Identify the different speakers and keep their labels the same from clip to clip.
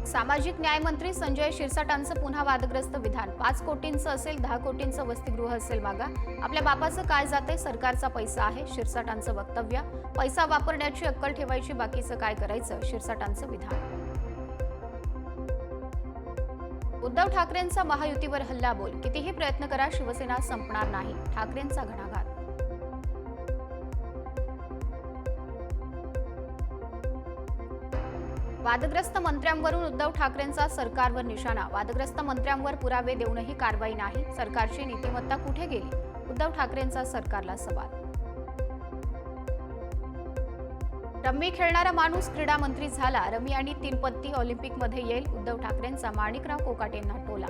Speaker 1: सामाजिक न्याय मंत्री संजय शिरसाटांचं पुन्हा वादग्रस्त विधान। 5 कोटींचं असेल, 10 कोटींचं वसतिगृह असेल मागा, आपल्या बापाचं काय जाते, सरकारचा पैसा आहे, शिरसाटांचं वक्तव्य। पैसा वापरण्याची अक्कल ठेवायची, बाकीचं काय करायचं, शिरसाटांचं विधान। उद्धव ठाकरेंचा महायुतीवर हल्लाबोल। कितीही प्रयत्न करा, शिवसेना संपणार नाही, ठाकरेंचा घणाघात। वादग्रस्त मंत्र्यांवरून उद्धव ठाकरेंचा सरकारवर निशाणा। वादग्रस्त मंत्र्यांवर पुरावे देऊनही कारवाई नाही, सरकारची नीतिमत्ता कुठे गेली, उद्धव ठाकरेंचा सरकारला सवाल। रम्मी खेळणारा माणूस क्रीडा मंत्री झाला, रम्मी आणि 3 पत्ती ऑलिम्पिकमध्ये येईल, उद्धव ठाकरेंचा माणिकराव कोकाटेंना टोला।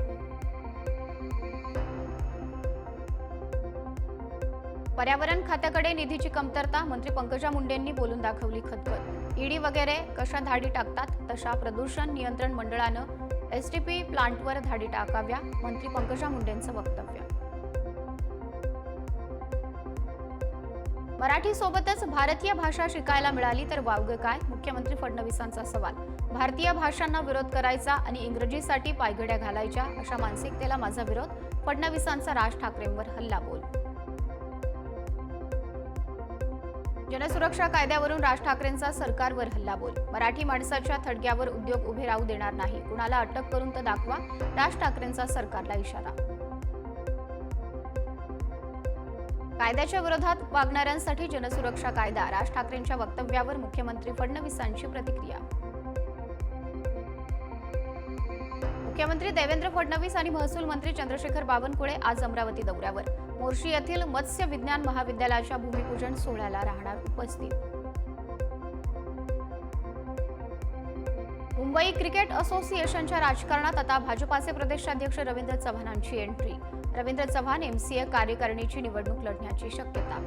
Speaker 1: पर्यावरण खात्याकडे निधीची कमतरता, मंत्री पंकजा मुंडेंनी बोलून दाखवली खतखत। ईडी वगैरे कशा धाडी टाकतात तशा प्रदूषण नियंत्रण मंडळानं एसटीपी प्लांटवर धाडी टाकाव्या, मंत्री पंकजा मुंडेंचं वक्तव्य। मराठी सोबतच भारतीय भाषा शिकायला मिळाली तर वावगं काय, मुख्यमंत्री फडणवीसांचा सवाल। भारतीय भाषांना विरोध करायचा आणि इंग्रजीसाठी पायघड्या घालायच्या अशा मानसिकतेला माझा विरोध, फडणवीसांचा राज ठाकरेंवर हल्लाबोल। जनसुरक्षा कायद्यावरून राज ठाकरेंचा सरकारवर हल्लाबोल। मराठी माणसाच्या थडग्यावर उद्योग उभे राहू देणार नाही, कुणाला अटक करून तर दाखवा, राज ठाकरेंचा सरकारला इशारा। कायद्याच्या विरोधात वागणाऱ्यांसाठी जनसुरक्षा कायदा, राज ठाकरेंच्या वक्तव्यावर मुख्यमंत्री फडणवीसांची प्रतिक्रिया। मुख्यमंत्री देवेंद्र फडणवीस आणि महसूल मंत्री चंद्रशेखर बावनकुळे आज अमरावती दौऱ्यावर। मोर्शी येथील मत्स्य विज्ञान महाविद्यालयाच्या भूमिपूजन सोहळ्याला राहणार उपस्थित। मुंबई क्रिकेट असोसिएशनच्या राजकारणात आता भाजपाचे प्रदेशाध्यक्ष रवींद्र चव्हाणांची एंट्री। रवींद्र चव्हाण एमसीए कार्यकारिणीची निवडणूक लढण्याची शक्यता।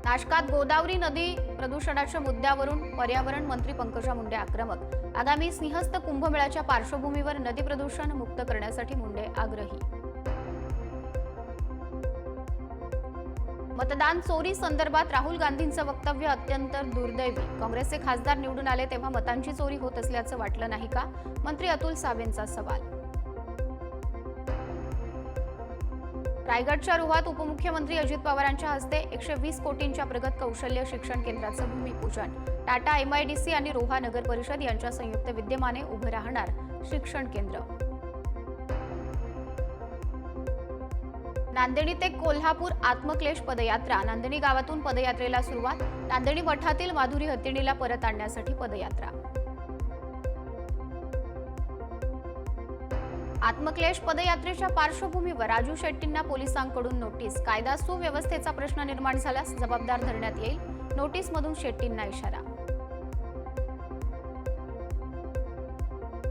Speaker 1: नाशकात गोदावरी नदी प्रदूषणाच्या मुद्द्यावरून पर्यावरण मंत्री पंकजा मुंडे आक्रमक। आगामी सिंहस्थ कुंभमेळ्याच्या पार्श्वभूमीवर नदी प्रदूषण मुक्त करण्यासाठी मुंडे आग्रही। मतदान चोरी संदर्भात राहुल गांधींचं वक्तव्य अत्यंत दुर्दैवी। काँग्रेसचे खासदार निवडून आले तेव्हा मतांची चोरी होत असल्याचं वाटलं नाही का, मंत्री अतुल सावेंचा सवाल। रायगडच्या रोहात उपमुख्यमंत्री अजित पवारांच्या हस्ते 120 कोटींच्या प्रगत कौशल्य शिक्षण केंद्राचं भूमिपूजन। टाटा एमआयडीसी आणि रोहा नगर परिषद यांच्या संयुक्त विद्यमाने उभं राहणार शिक्षण केंद्र। नांदेडी ते कोल्हापूर आत्मक्लेश पदयात्रा। नांदेडी गावातून पदयात्रेला सुरुवात। नांदेडी मठातील माधुरी हत्तीणीला परत आणण्यासाठी पदयात्रा। आत्मक्लेश पदयात्रेच्या पार्श्वभूमीवर राजू शेट्टींना पोलिसांकडून नोटीस। कायदा सुव्यवस्थेचा प्रश्न निर्माण झाल्यास जबाबदार धरण्यात येईल, नोटीसमधून शेट्टींना इशारा।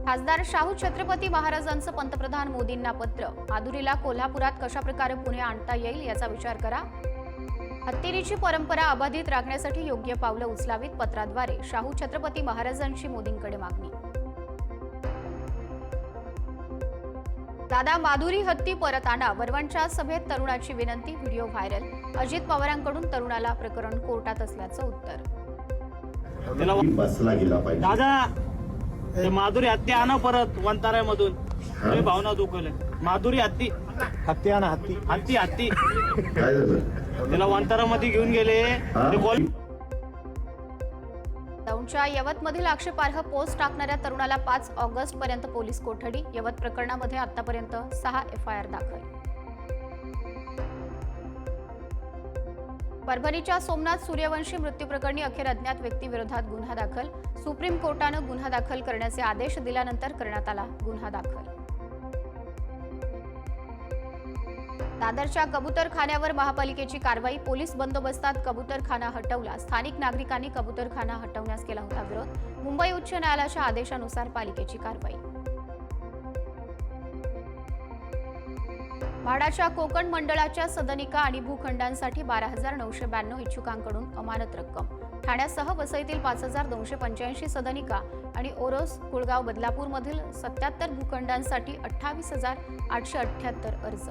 Speaker 1: खासदार शाहू छत्रपती महाराजांचं पंतप्रधान मोदींना पत्र। माधुरीला कोल्हापुरात कशाप्रकारे पुणे आणता येईल याचा विचार करा। हत्तीरीची परंपरा अबाधित राखण्यासाठी योग्य पावलं उचलावीत, पत्राद्वारे शाहू छत्रपती महाराजांची मोदींकडे मागणी। दादा माधुरी हत्ती परत आणा, वरवणच्या सभेत तरुणाची विनंती, व्हिडिओ व्हायरल। अजित पवारांकडून तरुणाला प्रकरण कोर्टात असल्याचं उत्तर।
Speaker 2: दादा ते माधुरी हत्ती आणा परत वंताऱ्यामधून, भावना दुखवले। माधुरी हत्ती
Speaker 3: हत्ती आणा, हत्ती
Speaker 2: हत्ती हत्ती त्याला वंतारामध्ये घेऊन गेले।
Speaker 1: दौंडच्या यवतमधील आक्षेपार्ह पोस्ट टाकणाऱ्या तरुणाला 5 ऑगस्ट पर्यंत पोलीस कोठडी। यवत प्रकरणामध्ये आतापर्यंत 6 एफआयआर दाखल। परभणीच्या सोमनाथ सूर्यवंशी मृत्यू प्रकरणी अखेर अज्ञात व्यक्तीविरोधात गुन्हा दाखल। सुप्रीम कोर्टानं गुन्हा दाखल करण्याचे आदेश दिल्यानंतर करण्यात आला गुन्हा दाखल। दादरच्या कबूतरखान्यावर महापालिकेची कारवाई। पोलीस बंदोबस्तात कबूतरखाना हटवला। स्थानिक नागरिकांनी कबूतरखाना हटवण्यास केला होता विरोध। मुंबई उच्च न्यायालयाच्या आदेशानुसार पालिकेची कारवाई। म्हाडाच्या कोकण मंडळाच्या सदनिका आणि भूखंडांसाठी 12,992 इच्छुकांकडून अमानत रक्कम। ठाण्यासह वसईतील 5,285 सदनिका आणि ओरोस, कुळगाव, बदलापूरमधील 77 भूखंडांसाठी 28,878 अर्ज।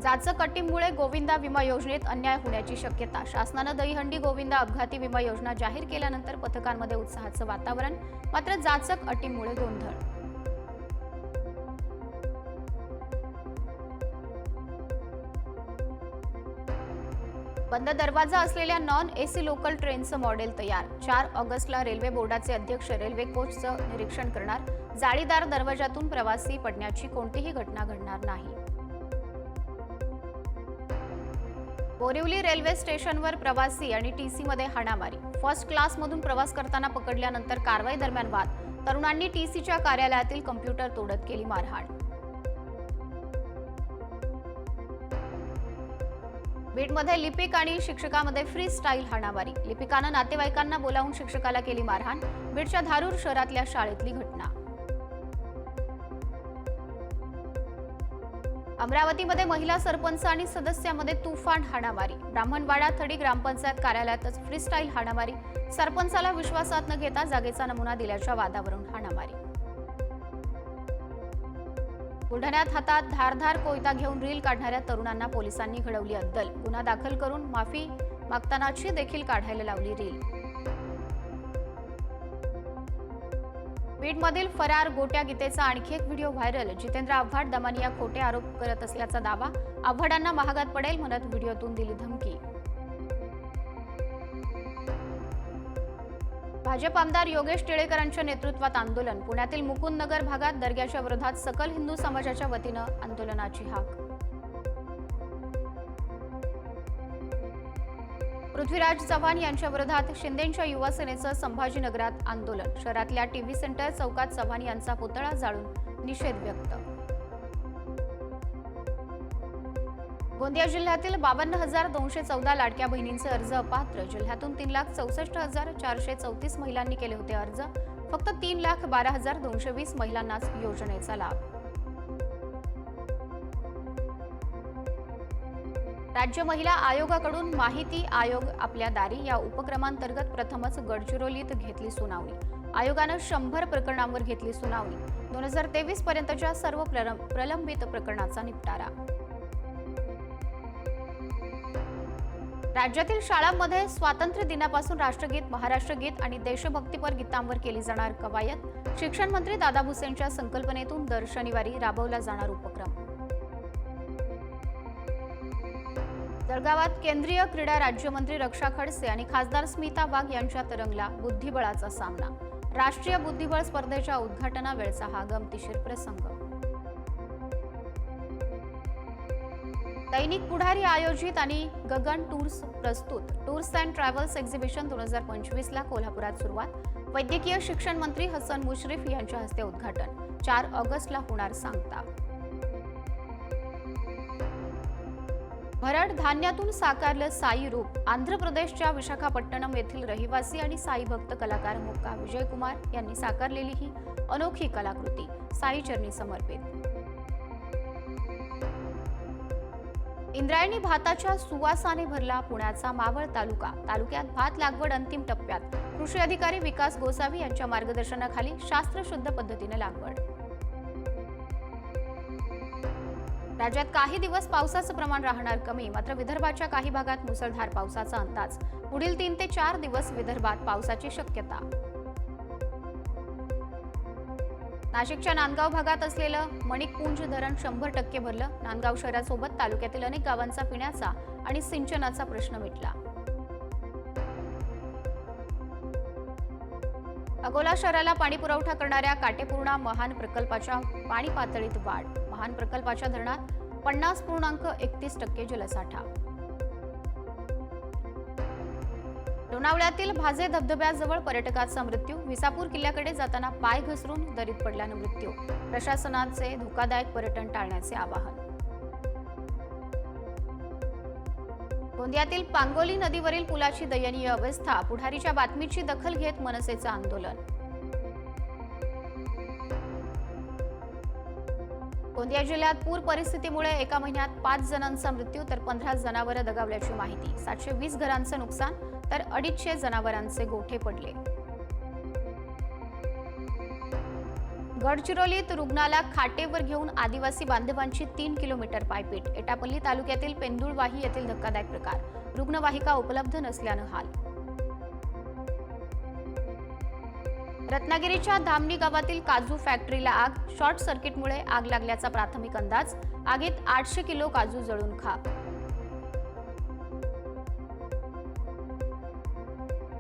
Speaker 1: जाचक अटींमुळे गोविंदा विमा योजनेत अन्याय होण्याची शक्यता. शासनानं दहीहंडी गोविंदा अपघाती विमा योजना जाहीर केल्यानंतर पथकांमध्ये उत्साहाचं वातावरण. मात्र जाचक अटींमुळे गोंधळ. बंद दरवाजा असलेल्या नॉन एसी लोकल ट्रेनचं मॉडेल तयार. 4 ऑगस्टला रेल्वे बोर्डाचे अध्यक्ष रेल्वे कोचचं निरीक्षण करणार. जाळीदार दरवाजातून प्रवासी पडण्याची कोणतीही घटना घडणार नाही. बोरिवली रेल्वे स्टेशनवर प्रवासी आणि टीसीमध्ये हाणामारी. फर्स्ट क्लासमधून प्रवास करताना पकडल्यानंतर कारवाई दरम्यान वाद. तरुणांनी टीसीच्या कार्यालयातील कम्प्युटर तोडत केली मारहाण. बीडमध्ये लिपिक आणि शिक्षकामध्ये फ्री स्टाईल हाणामारी. लिपिकानं नातेवाईकांना बोलावून शिक्षकाला केली मारहाण. बीडच्या धारूर शहरातल्या शाळेतली घटना. अमरावतीमध्ये महिला सरपंच आणि सदस्यामध्ये तुफान हाणामारी. ब्राह्मणवाडा थडी ग्रामपंचायत कार्यालयातच फ्री स्टाईल हाणामारी. सरपंचाला विश्वासात न घेता जागेचा नमुना दिल्याच्या वादावरून हाणामारी. बुलढाण्यात हातात धारधार कोयता घेऊन रील काढणाऱ्या तरुणांना पोलिसांनी घडवली अद्दल. गुन्हा दाखल करून माफी मागतानाची देखील काढायला लावली रील. बीडमधील फरार गोट्या गीतेचा आणखी एक व्हिडिओ व्हायरल. जितेंद्र आव्हाड दमानिया खोटे आरोप करत असल्याचा दावा. आव्हाडांना महागात पडेल म्हणत व्हिडिओतून दिली धमकी. भाजप आमदार योगेश टिळेकरांच्या नेतृत्वात आंदोलन. पुण्यातील मुकुंदनगर भागात दर्ग्याच्या विरोधात सकल हिंदू समाजाच्या वतीनं आंदोलनाची हाक. पृथ्वीराज चव्हाण यांच्या विरोधात शिंदेंच्या युवा सेनेचं संभाजीनगरात आंदोलन. शहरातल्या टीव्ही सेंटर चौकात चव्हाण यांचा पुतळा जाळून निषेध व्यक्त. गोंदिया जिल्ह्यातील 52,214 लाडक्या बहिणींचे अर्ज अपात्र. जिल्ह्यातून 3,64,434 महिलांनी केले होते अर्ज. फक्त 3,12,220 महिलांनाच योजनेचा लाभ. राज्य महिला आयोगाकडून माहिती आयोग आपल्या दारी या उपक्रमांतर्गत प्रथमच गडचिरोलीत घेतली सुनावणी. आयोगानं 100 प्रकरणांवर घेतली सुनावणी. 2023 पर्यंतच्या सर्व प्रलंबित प्रकरणाचा निपटारा. राज्यातील शाळांमध्ये स्वातंत्र्य दिनापासून राष्ट्रगीत, महाराष्ट्रगीत आणि देशभक्तीपर गीतांवर केली जाणार कवायत. शिक्षण मंत्री दादा भुसेंच्या संकल्पनेतून दर शनिवारी राबवला जाणार उपक्रम. जळगावात केंद्रीय क्रीडा राज्यमंत्री रक्षा खडसे आणि खासदार स्मिता वाघ यांच्यात रंगला बुद्धिबळाचा सामना. राष्ट्रीय बुद्धिबळ स्पर्धेच्या उद्घाटनावेळचा हा गमतीशीर प्रसंग. दैनिक पुढारी आयोजित आणि गगन टूर्स प्रस्तुत टूर्स अँड ट्रॅव्हल्स एक्झिबिशन 2025 कोल्हापुरात सुरुवात. वैद्यकीय शिक्षण मंत्री हसन मुश्रीफ यांच्या हस्ते उद्घाटन. 4 ऑगस्टला होणार सांगता. भरड धान्यातून साकारलं साई रूप. आंध्र प्रदेशच्या विशाखापट्टणम येथील रहिवासी आणि साई भक्त कलाकार मुक्का विजय कुमार यांनी साकारलेली ही अनोखी कलाकृती साई चरणी समर्पित. इंद्रायणी भाताच्या सुवासाने भरला पुण्याचा मावळ तालुका. तालुक्यात भात लागवड अंतिम टप्प्यात. कृषी अधिकारी विकास गोसावी यांच्या मार्गदर्शनाखाली शास्त्रशुद्ध पद्धतीने लागवड. राज्यात काही दिवस पावसाचं प्रमाण राहणार कमी. मात्र विदर्भाच्या काही भागात मुसळधार पावसाचा अंदाज. पुढील 3 ते 4 दिवस विदर्भात पावसाची शक्यता. नाशिकच्या नांदगाव भागात असलेलं मणिकपुंज धरण 100% भरलं. नांदगाव शहरासोबत तालुक्यातील अनेक गावांचा पिण्याचा आणि सिंचनाचा प्रश्न मिटला. अकोला शहराला पाणी पुरवठा करणाऱ्या काटेपूर्णा महान प्रकल्पाच्या पाणी पातळीत वाढ. महान प्रकल्पाच्या धरणात 50.31% जलसाठा. लोणावळ्यातील भाजे धबधब्याजवळ पर्यटकाचा मृत्यू. विसापूर किल्ल्याकडे जाताना पाय घसरून दरीत पडल्यानं मृत्यू. प्रशासनाचे धोकादायक पर्यटन टाळण्याचे आवाहन. गोंदियातील पांगोली नदीवरील पुलाची दयनीय अवस्था. पुढारीच्या बातमीची दखल घेत मनसेचं आंदोलन. गोंदिया जिल्ह्यात पूर परिस्थितीमुळे एका महिन्यात 5 जणांचा मृत्यू तर 15 जनावरं दगावल्याची माहिती. 720 घरांचं नुकसान तर 250 जनावरांचे गोठे पडले. गडचिरोलीत रुग्णाला खाटेवर घेऊन आदिवासी बांधवांची 3 किलोमीटर पायपीट. एटापल्ली तालुक्यातील पेंदुळवाही येथील धक्कादायक प्रकार. रुग्णवाहिका उपलब्ध नसल्यानं हाल. रत्नागिरीच्या धामणी गावातील काजू फॅक्टरीला आग. शॉर्ट सर्किटमुळे आग लागल्याचा प्राथमिक अंदाज. आगीत 800 किलो काजू जळून खाक.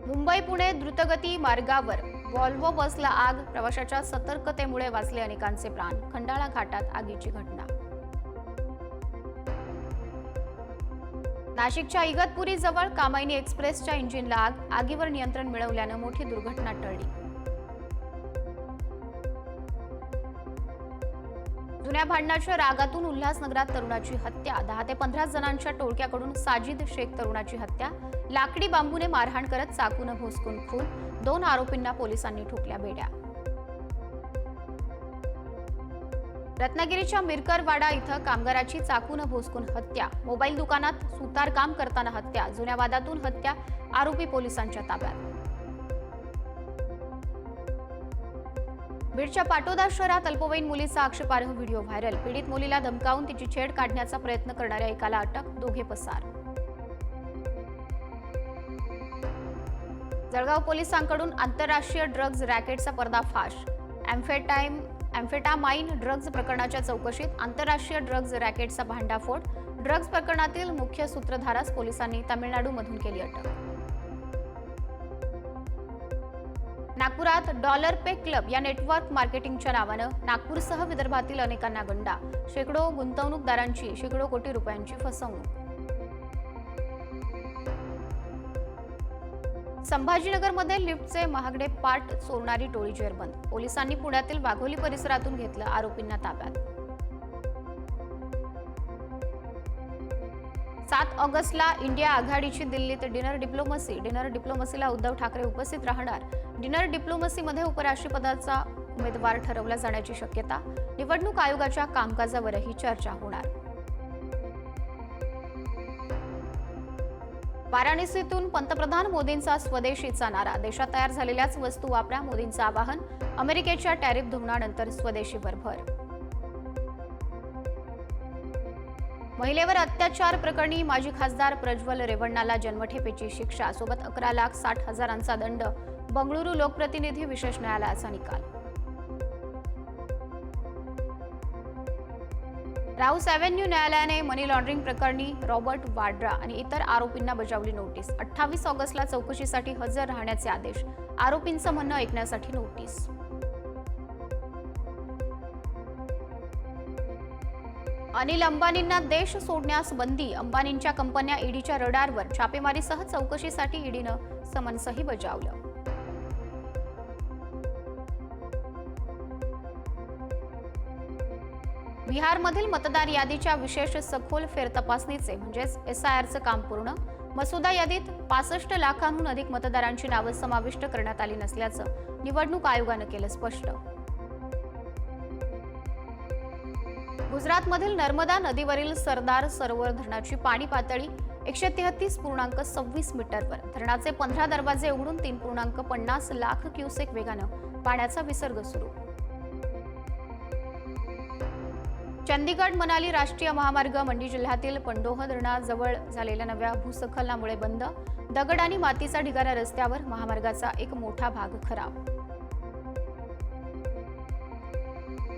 Speaker 1: मुंबई पुणे द्रुतगती मार्गावर व्हॉल्वो बसला आग. प्रवाशाच्या सतर्कतेमुळे वाचले अनेकांचे प्राण. खंडाळा घाटात आगीची घटना. नाशिकच्या इगतपुरी जवळ कामायनी एक्सप्रेसच्या इंजिनला आग. आगीवर नियंत्रण मिळवल्यानं मोठी दुर्घटना टळली. जुन्या भांडणाच्या रागातून उल्हासनगरात तरुणाची हत्या. 10 ते 15 जणांच्या टोळक्याकडून साजिद शेख तरुणाची हत्या. लाकडी बांबूने मारहाण करत चाकून भोसकून खून. 2 आरोपींना पोलिसांनी ठोकल्या बेड्या. रत्नागिरीच्या मिरकरवाडा इथं कामगाराची चाकून भोसकून हत्या. मोबाईल दुकानात सुतारकाम करताना हत्या. जुन्या वादातून हत्या. आरोपी पोलिसांच्या ताब्यात. बीडच्या पाटोदा शहरात अल्पवयीन मुलीचा आक्षेपार्ह व्हिडिओ व्हायरल. पीडित मुलीला धमकावून तिची छेड काढण्याचा प्रयत्न करणाऱ्या एकाला अटक. दोघे पसार. जळगाव पोलिसांकडून आंतरराष्ट्रीय ड्रग्ज रॅकेटचा पर्दाफाश. एम्फेटामाइन ड्रग्ज प्रकरणाच्या चौकशीत आंतरराष्ट्रीय ड्रग्ज रॅकेटचा भांडाफोड. ड्रग्ज प्रकरणातील मुख्य सूत्रधारास पोलिसांनी तामिळनाडूमधून केली अटक. नागपुरात डॉलर पे क्लब या नेटवर्क मार्केटिंगच्या नावानं नागपूरसह विदर्भातील अनेकांना गंडा. शेकडो गुंतवणूकदारांची शेकडो कोटी रुपयांची फसवणूक. संभाजीनगरमध्ये लिफ्टचे महागडे पार्ट चोरणारी टोळी जेरबंद. पोलिसांनी पुण्यातील वाघोली परिसरातून घेतलं आरोपींना ताब्यात. 7 ऑगस्टला इंडिया आघाडीची दिल्लीत डिनर डिप्लोमसी. डिनर डिप्लोमसीला उद्धव ठाकरे उपस्थित राहणार. डिनर डिप्लोमसीमध्ये उपराष्ट्रपदाचा उमेदवार ठरवला जाण्याची शक्यता. निवडणूक आयोगाच्या कामकाजावरही चर्चा होणार. वाराणसीतून पंतप्रधान मोदींचा स्वदेशीचा नारा. देशात तयार झालेल्याच वस्तू वापरा. मोदींचं आवाहन. अमेरिकेच्या टॅरिफ धोरणानंतर स्वदेशीवर भर. महिलेवर अत्याचार प्रकरणी माजी खासदार प्रज्वल रेवण्णाला जन्मठेपेची शिक्षा. सोबत 11,60,000चा दंड. बंगळुरू लोकप्रतिनिधी विशेष न्यायालयाचा निकाल. राऊस अॅव्हेन्यू न्यायालयाने मनी लॉन्ड्रिंग प्रकरणी रॉबर्ट वाड्रा आणि इतर आरोपींना बजावली नोटीस. 28 ऑगस्टला चौकशीसाठी हजर राहण्याचे आदेश. आरोपींचं म्हणणं ऐकण्यासाठी नोटीस. अनिल अंबानींना देश सोडण्यास बंदी. अंबानींच्या कंपन्या ईडीच्या रडारवर. छापेमारीसह चौकशीसाठी ईडीनं समन्सही बजावलं. बिहारमधील मतदार यादीच्या विशेष सखोल फेरतपासणीचे म्हणजेच एसआयआरचं काम पूर्ण. मसुदा यादीत 65 लाखांहून अधिक मतदारांची नावं समाविष्ट करण्यात आली नसल्याचं निवडणूक आयोगानं केलं स्पष्ट. गुजरातमधील नर्मदा नदीवरील सरदार सरोवर धरणाची पाणी पातळी 133.26 मीटरवर. धरणाचे 15 दरवाजे उघडून 3.50 लाख क्युसेक वेगानं पाण्याचा विसर्ग सुरू. चंदीगड मनाली राष्ट्रीय महामार्ग मंडी जिल्ह्यातील पंडोह धरणाजवळ झालेल्या नव्या भूस्खलनामुळे बंद. दगड आणि मातीचा ढिगारा रस्त्यावर. महामार्गाचा एक मोठा भाग खराब.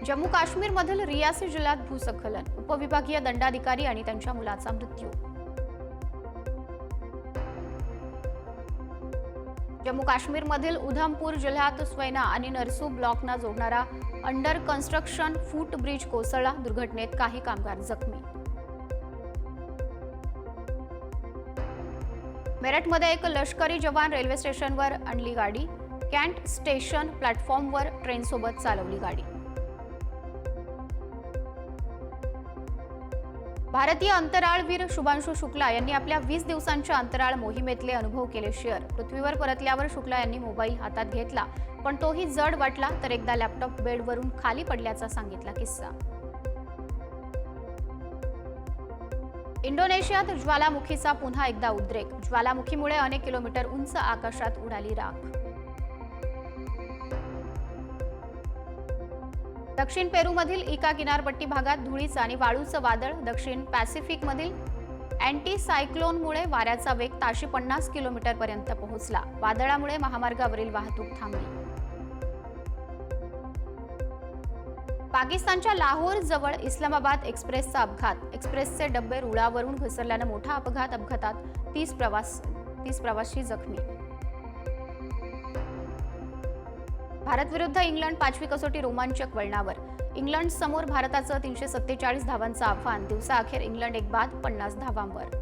Speaker 1: जम्मू काश्मीरमधील रियासी जिल्ह्यात भूस्खलन. उपविभागीय दंडाधिकारी आणि त्यांच्या मुलाचा मृत्यू. जम्मू काश्मीरमधील उधमपूर जिल्ह्यात स्वैना आणि नरसू ब्लॉकना जोडणारा अंडर कन्स्ट्रक्शन फूट ब्रिज कोसळला. दुर्घटनेत काही कामगार जखमी. मेरठमध्ये एक लष्करी जवान रेल्वे स्टेशनवर आणली गाडी. कॅन्ट स्टेशन प्लॅटफॉर्मवर ट्रेनसोबत चालवली गाडी. भारतीय अंतराळवीर शुभांशु शुक्ला यांनी आपल्या 20 दिवसांच्या अंतराळ मोहिमेतले अनुभव केले शेअर. पृथ्वीवर परतल्यावर शुक्ला यांनी मोबाईल हातात घेतला, पण तोही जड वाटला. तर एकदा लॅपटॉप बेडवरून खाली पडल्याचा सांगितला किस्सा. इंडोनेशियात ज्वालामुखीचा पुन्हा एकदा उद्रेक. ज्वालामुखीमुळे अनेक किलोमीटर उंच आकाशात उडाली राख. दक्षिण पेरूमधील इका किनारपट्टी भागात धुळीचं आणि वाळूचं वादळ. दक्षिण पॅसिफिकमधील अँटी सायक्लोनमुळे वाऱ्याचा वेग ताशी 50 किलोमीटरपर्यंत पोहोचला. वादळामुळे महामार्गावरील वाहतूक थांबली. पाकिस्तानच्या लाहोर जवळ इस्लामाबाद एक्सप्रेसचा अपघात. एक्सप्रेसचे डबे रुळावरून घसरल्यानं मोठा अपघात. अपघातात 30 प्रवासी जखमी. भारत विरुद्ध इंग्लंड 5वी कसोटी रोमांचक वळणावर. इंग्लंड समोर भारताचं 347 धावांचं आव्हान. दिवसाअखेर इंग्लंड एक बाद 50 धावांवर.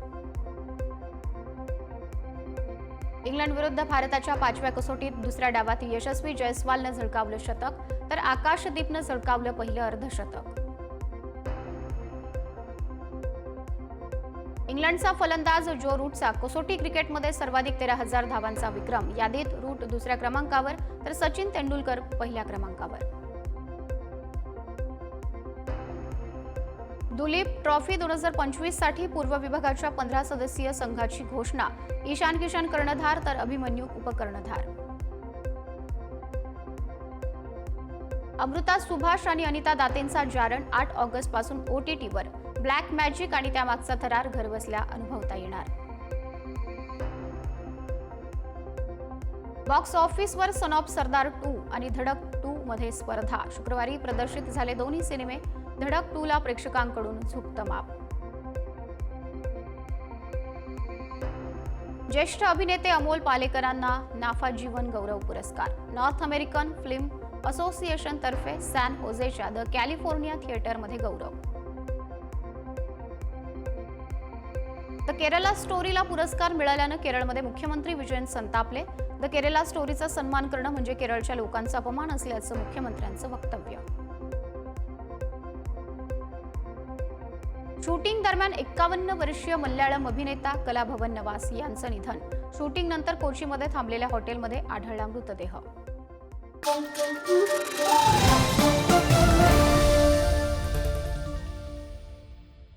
Speaker 1: इंग्लंड विरुद्ध भारताच्या 5व्या कसोटीत दुसऱ्या डावात यशस्वी जयस्वालनं झळकावलं शतक, तर आकाशदीपनं झळकावलं पहिलं अर्धशतक. इंग्लंडचा फलंदाज जो रूटचा कसोटी क्रिकेटमध्ये सर्वाधिक 13,000 धावांचा विक्रम. यादीत रूट दुसऱ्या क्रमांकावर तर सचिन तेंडुलकर पहिल्या क्रमांकावर. दुलीप ट्रॉफी 2025 साठी पूर्व विभागाच्या 15 सदस्यीय संघाची घोषणा. ईशान किशन कर्णधार तर अभिमन्यू उपकर्णधार. अमृता सुभाष आणि अनिता दातेंचा जारण. 8 ऑगस्ट पासून OTTवर. ब्लॅक मॅजिक आणि त्यामागचा थरार घरबसल्या अनुभवता येणार. बॉक्स ऑफिसवर सन ऑफ सरदार 2 आणि धडक 2 मध्ये स्पर्धा. शुक्रवारी प्रदर्शित झाले दोन्ही सिनेमे. धडक 2 ला प्रेक्षकांकडून झुकतं माप. ज्येष्ठ अभिनेते अमोल पालेकरांना नाफा जीवन गौरव पुरस्कार. नॉर्थ अमेरिकन फिल्म असोसिएशन तर्फे सॅन होजेच्या द कॅलिफोर्निया थिएटरमध्ये गौरव. द केरला स्टोरीला पुरस्कार मिळाल्यानं केरळमध्ये मुख्यमंत्री विजयन संतापले. द केरला स्टोरीचा सन्मान करणं म्हणजे केरळच्या लोकांचा अपमान असल्याचं मुख्यमंत्र्यांचं वक्तव्य. शूटिंग दरम्यान 51 वर्षीय मल्याळम अभिनेता कलाभवन नवास यांचं निधन. शूटिंग नंतर कोचीमध्ये थांबलेल्या हॉटेलमध्ये आढळला मृतदेह.